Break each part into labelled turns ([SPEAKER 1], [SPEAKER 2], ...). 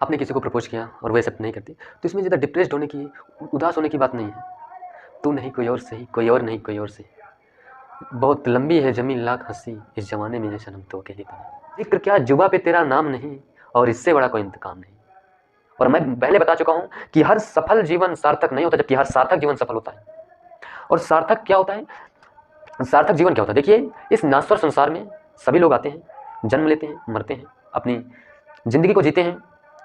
[SPEAKER 1] आपने किसी को प्रपोज किया और वो एक्सेप्ट नहीं करती, तो इसमें ज़्यादा डिप्रेस्ड होने की, उदास होने की बात नहीं है। तू नहीं कोई और सही, कोई और नहीं कोई और सही। बहुत लंबी है ज़मीं लाख हंसी, इस ज़माने में है सनम तो अकेली तो नहीं। ज़िक्र क्या जुबा पे तेरा नाम नहीं, और इससे बड़ा कोई इंतकाम नहीं। और मैं पहले बता चुका हूँ कि हर सफल जीवन सार्थक नहीं होता, जबकि हर सार्थक जीवन सफल होता है। और सार्थक क्या होता है, सार्थक जीवन क्या होता है? देखिए, इस नाश्वर संसार में सभी लोग आते हैं, जन्म लेते हैं, मरते हैं, अपनी ज़िंदगी को जीते हैं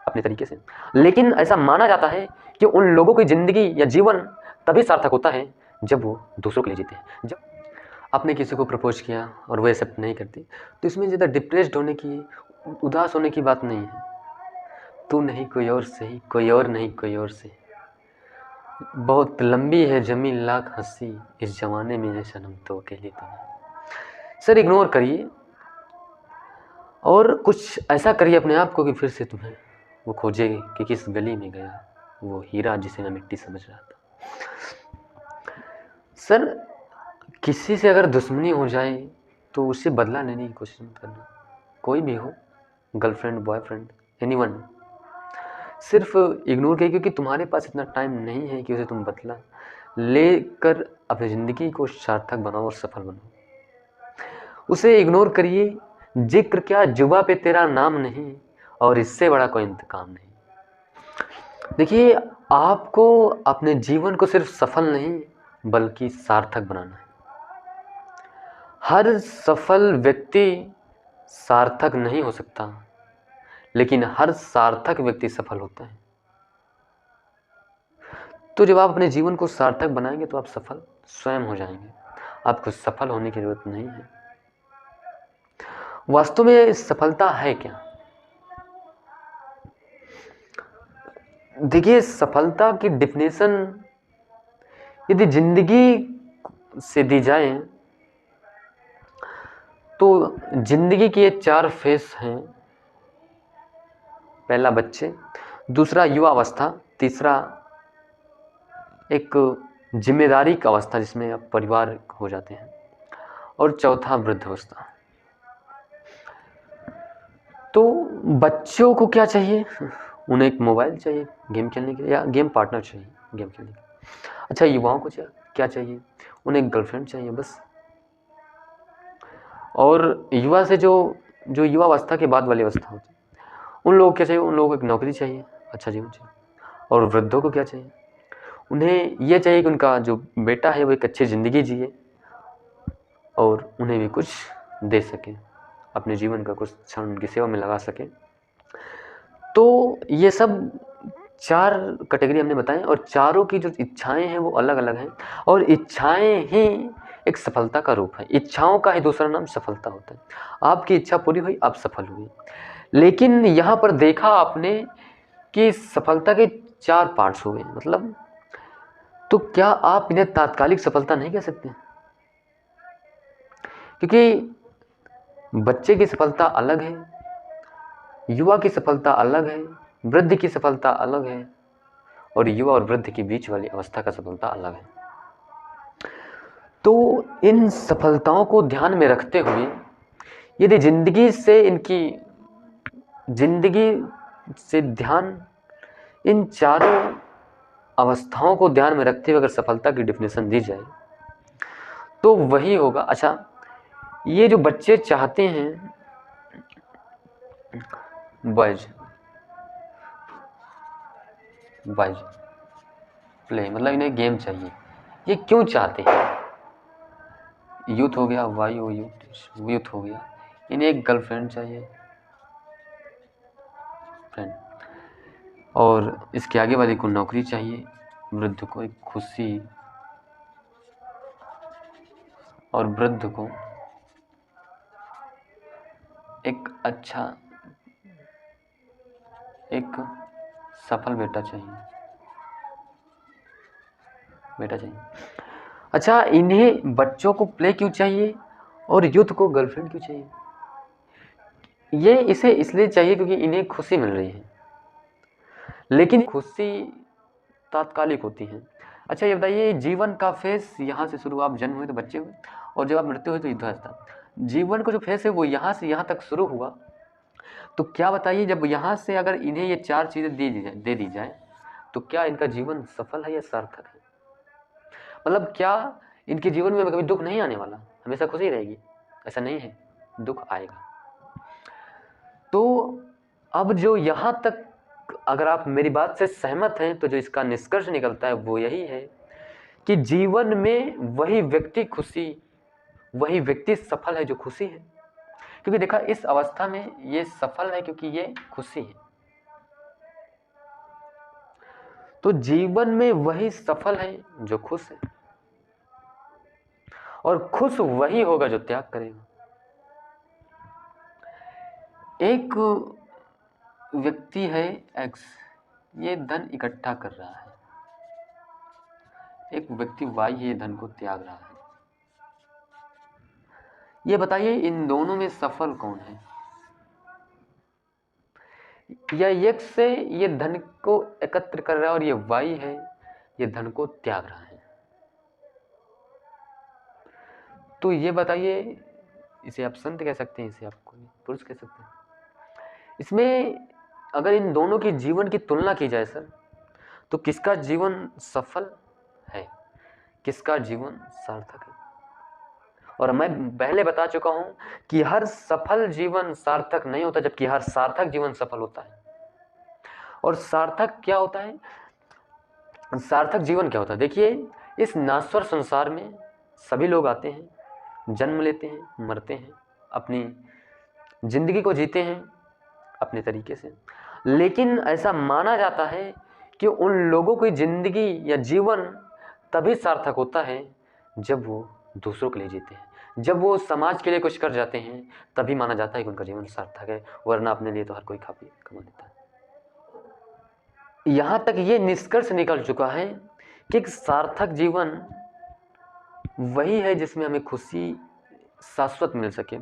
[SPEAKER 1] अपने तरीके से। लेकिन ऐसा माना जाता है कि उन लोगों की ज़िंदगी या जीवन तभी सार्थक होता है जब वो दूसरों के लिए जीते हैं। जब आपने किसी को प्रपोज किया और वो एक्सेप्ट नहीं करती, तो इसमें ज़्यादा डिप्रेस्ड होने की, उदास होने की बात नहीं है। तू नहीं कोई और सही, कोई और नहीं कोई और सही। बहुत लंबी है ज़मीं लाख हंसी, इस ज़माने में है सनम तो अकेली तो नहीं। सर इग्नोर करिए और कुछ ऐसा करिए अपने आप को कि फिर से तुम्हें वो खोजे कि किस गली में गया वो हीरा जिसे मैं मिट्टी समझ रहा था। सर किसी से अगर दुश्मनी हो जाए तो उससे बदला लेने की कोशिश मत करना, कोई भी हो, गर्लफ्रेंड, बॉयफ्रेंड, एनीवन। सिर्फ इग्नोर करिए, क्योंकि तुम्हारे पास इतना टाइम नहीं है कि उसे तुम बदला लेकर अपनी ज़िंदगी को सार्थक बनाओ और सफल बनाओ। उसे इग्नोर करिए, जिक्र क्या जुबा पे तेरा नाम नहीं, और इससे बड़ा कोई इंतकाम नहीं। देखिए, आपको अपने जीवन को सिर्फ सफल नहीं बल्कि सार्थक बनाना है। हर सफल व्यक्ति सार्थक नहीं हो सकता, लेकिन हर सार्थक व्यक्ति सफल होता है। तो जब आप अपने जीवन को सार्थक बनाएंगे तो आप सफल स्वयं हो जाएंगे। आपको सफल होने की जरूरत नहीं है। वास्तव में सफलता है क्या? देखिए, सफलता की डिफिनेशन यदि जिंदगी से दी जाए तो जिंदगी के 4 फेस हैं। पहला बच्चे, दूसरा युवा अवस्था, तीसरा एक जिम्मेदारी का अवस्था जिसमें अब परिवार हो जाते हैं, और चौथा वृद्धावस्था। तो बच्चों को क्या चाहिए? उन्हें एक मोबाइल चाहिए गेम खेलने के लिए, या गेम पार्टनर चाहिए गेम खेलने के लिए। अच्छा, युवाओं को क्या चाहिए? उन्हें एक गर्लफ्रेंड चाहिए बस। और युवा से जो युवा अवस्था के बाद वाली अवस्था होती है, उन लोगों को क्या चाहिए? उन लोगों को एक नौकरी चाहिए, अच्छा जीवन चाहिए। और वृद्धों को क्या चाहिए? उन्हें ये चाहिए कि उनका जो बेटा है वो एक अच्छी ज़िंदगी जिए और उन्हें भी कुछ दे सके, अपने जीवन का कुछ क्षण उनकी सेवा में लगा सके। तो ये सब 4 कैटेगरी हमने बताएं, और चारों की जो इच्छाएं हैं वो अलग अलग हैं, और इच्छाएं ही एक सफलता का रूप है। इच्छाओं का ही दूसरा नाम सफलता होता है। आपकी इच्छा पूरी हुई, आप सफल हुए। लेकिन यहाँ पर देखा आपने कि सफलता के 4 पार्ट्स हुए, मतलब तो क्या आप इन्हें तात्कालिक सफलता नहीं कह सकते? क्योंकि बच्चे की सफलता अलग है, युवा की सफलता अलग है, वृद्ध की सफलता अलग है, और युवा और वृद्ध के बीच वाली अवस्था का सफलता अलग है। तो इन सफलताओं को ध्यान में रखते हुए यदि जिंदगी से ध्यान इन चारों अवस्थाओं को ध्यान में रखते हुए अगर सफलता की डिफिनेशन दी जाए तो वही होगा। अच्छा, ये जो बच्चे चाहते हैं, बॉयज प्ले, मतलब इन्हें गेम चाहिए, ये क्यों चाहते हैं? यूथ हो गया, वायु यूथ हो गया, इन्हें एक गर्लफ्रेंड चाहिए, फ्रेंड, और इसके आगे वाले को नौकरी चाहिए, वृद्ध को एक खुशी, और वृद्ध को एक अच्छा, एक सफल बेटा चाहिए। अच्छा, इन्हें बच्चों को प्ले क्यों चाहिए और यूथ को गर्लफ्रेंड क्यों चाहिए? ये इसे इसलिए चाहिए क्योंकि इन्हें खुशी मिल रही है, लेकिन खुशी तात्कालिक होती है। अच्छा, ये बताइए, जीवन का फेस यहाँ से शुरू, आप जन्म हुए तो बच्चे हुए, और जब आप मृत्यु हुए तो वृद्धावस्था। जीवन का जो फेस है वो यहाँ से यहाँ तक शुरू हुआ, तो क्या बताइए, जब यहाँ से अगर इन्हें ये 4 चीज़ें दे दी जाए तो क्या इनका जीवन सफल है या सार्थक है? मतलब क्या इनके जीवन में कभी दुख नहीं आने वाला, हमेशा खुशी रहेगी? ऐसा नहीं है, दुख आएगा। तो अब जो यहाँ तक अगर आप मेरी बात से सहमत हैं तो जो इसका निष्कर्ष निकलता है वो यही है कि जीवन में वही व्यक्ति सफल है जो खुशी है। क्योंकि देखा, इस अवस्था में ये सफल है क्योंकि ये खुशी है। तो जीवन में वही सफल है जो खुश है, और खुश वही होगा जो त्याग करेगा। एक व्यक्ति है एक्स, ये धन इकट्ठा कर रहा है। एक व्यक्ति वाई ये धन को त्याग रहा है। ये बताइए इन दोनों में सफल कौन है? या एक्स से ये धन को एकत्र कर रहा है और ये वाई है, ये धन को त्याग रहा है। तो ये बताइए, इसे आप संत कह सकते हैं, इसे आप कोई पुरुष कह सकते हैं। इसमें अगर इन दोनों की जीवन की तुलना की जाए सर, तो किसका जीवन सफल है, किसका जीवन सार्थक है? और मैं पहले बता चुका हूं कि हर सफल जीवन सार्थक नहीं होता, जबकि हर सार्थक जीवन सफल होता है। और सार्थक क्या होता है, सार्थक जीवन क्या होता है? देखिए, इस नाश्वर संसार में सभी लोग आते हैं, जन्म लेते हैं, मरते हैं, अपनी जिंदगी को जीते हैं अपने तरीके से। लेकिन ऐसा माना जाता है कि उन लोगों की जिंदगी या जीवन तभी सार्थक होता है जब वो दूसरों के लिए जीते हैं, जब वो समाज के लिए कुछ कर जाते हैं, तभी माना जाता है कि उनका जीवन सार्थक है। वरना अपने लिए तो हर कोई खा पी कमा लेता है। यहाँ तक ये निष्कर्ष निकल चुका है कि एक सार्थक जीवन वही है जिसमें हमें खुशी शाश्वत मिल सके।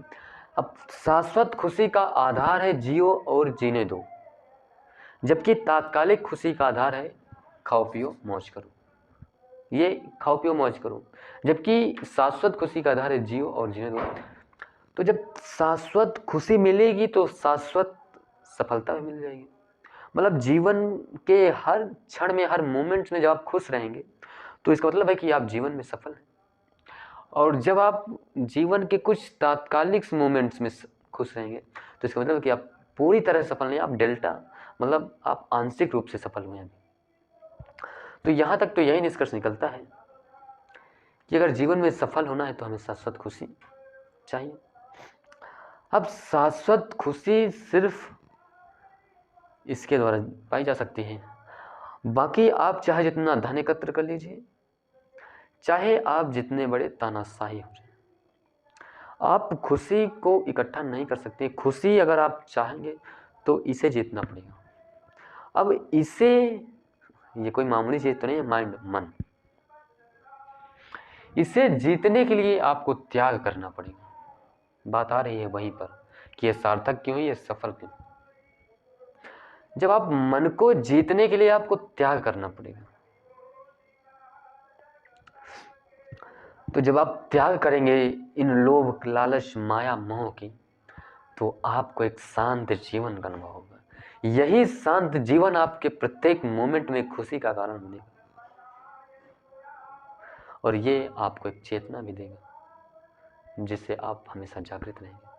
[SPEAKER 1] अब शाश्वत खुशी का आधार है जियो और जीने दो, जबकि तात्कालिक खुशी का आधार है खाओ पियो मौज करो। ये खाओ पियो मौज करो, जबकि शाश्वत खुशी का आधार है जियो और जीने दो। तो जब शाश्वत खुशी मिलेगी तो शाश्वत सफलता भी मिल जाएगी। मतलब जीवन के हर क्षण में, हर मोमेंट में जब आप खुश रहेंगे तो इसका मतलब है कि आप जीवन में सफल हैं। और जब आप जीवन के कुछ तात्कालिक मोमेंट्स में खुश रहेंगे तो इसका मतलब है कि आप पूरी तरह सफल नहीं, आप डेल्टा, मतलब आप आंशिक रूप से सफल हुए हैं। तो यहाँ तक तो यही निष्कर्ष निकलता है कि अगर जीवन में सफल होना है तो हमें शाश्वत खुशी चाहिए। अब शाश्वत खुशी सिर्फ इसके द्वारा पाई जा सकती है। बाकी आप चाहे जितना धन एकत्र कर लीजिए, चाहे आप जितने बड़े तानाशाही हो जाए, आप खुशी को इकट्ठा नहीं कर सकते। खुशी अगर आप चाहेंगे तो इसे जीतना पड़ेगा। अब इसे, ये कोई मामूली चीज तो नहीं है, माइंड, मन, इसे जीतने के लिए आपको त्याग करना पड़ेगा। बात आ रही है वहीं पर कि ये सार्थक क्यों है, ये सफल क्यों। जब आप मन को जीतने के लिए आपको त्याग करना पड़ेगा, तो जब आप त्याग करेंगे इन लोभ, लालच, माया, मोह की, तो आपको एक शांत जीवन का अनुभव होगा। यही शांत जीवन आपके प्रत्येक मोमेंट में खुशी का कारण बनेगा, और ये आपको एक चेतना भी देगा जिससे आप हमेशा जागृत रहेंगे।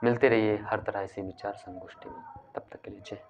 [SPEAKER 1] मिलते रहिए हर तरह से विचार संगोष्ठी में। तब तक के लिए जय।